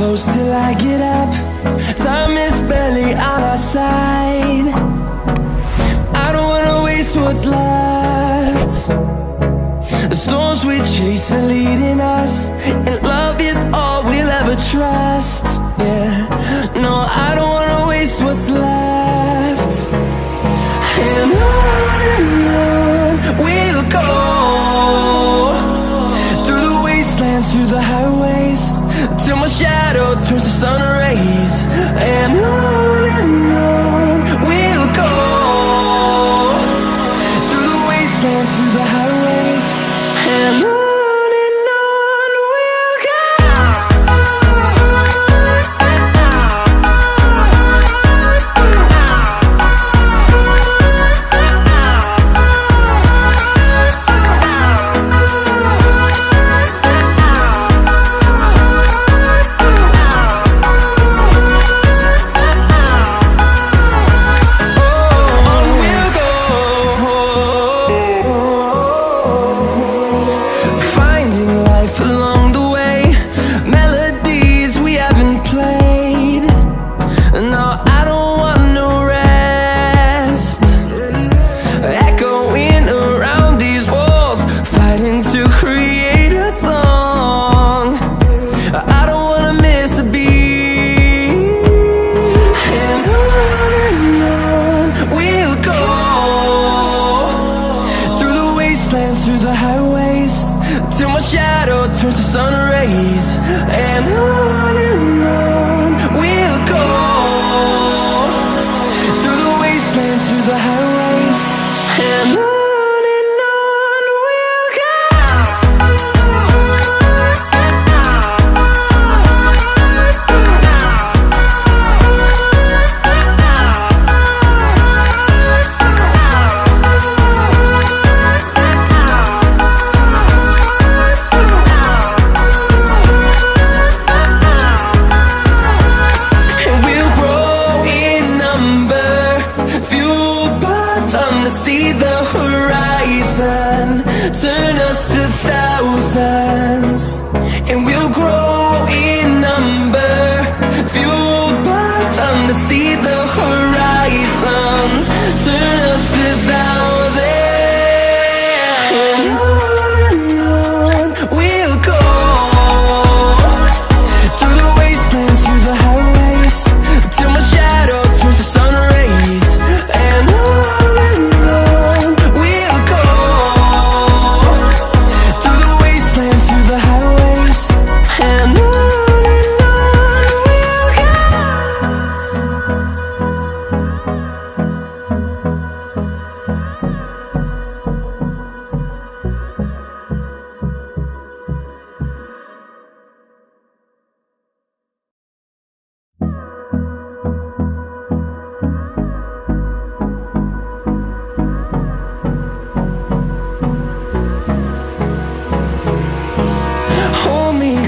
close till I get up. Time is barely on our side. I don't wanna waste what's left. The storms we chase are leading us, and love is all we'll ever trust. Yeah, no, I don't wanna waste what's left. And on we'll go, through the wastelands, through the highways, till my shadow turns to sun rays. And on we'll go, through the wastelands, through the highways, and on we'll go. Through the highways, till my shadow turns to sun rays. And on we'll go, through the wastelands, through the highways, and on we'll go. See the horizon turn us to thousands, and we'll grow in number, fueled by them. To see the horizon turn us to thousands, and on we'll go, through the wastelands, through the highways, till my shadow turns to sun rays. And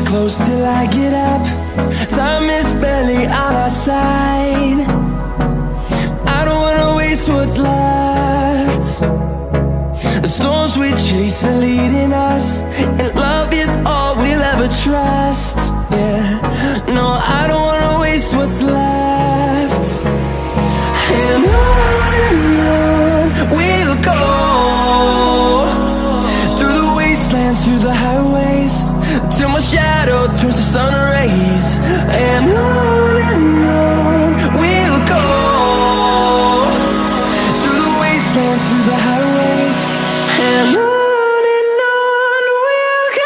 close till I get up. Time is barely on our side. I don't wanna waste what's left. The storms we chase are leading us, and love is all we'll ever trust. Yeah, no, I don't wanna waste what's left. And on we'll go, through the wastelands, through the highways, till my shadow turns to sun rays. And on we'll go, through the wastelands, through the highways, and on we'll go.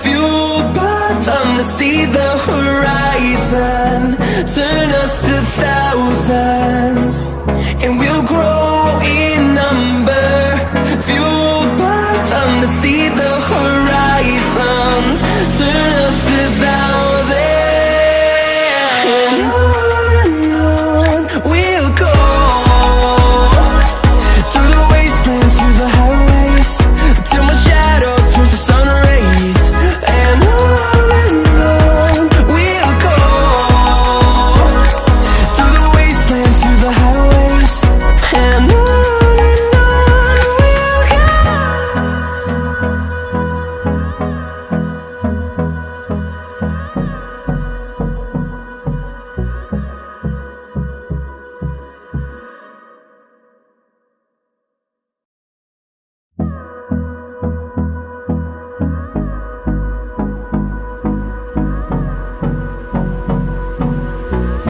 fueled by them to see the horizon. Turn us to thousands, and we'll grow in number. Fueled by them to see the horizon. Turn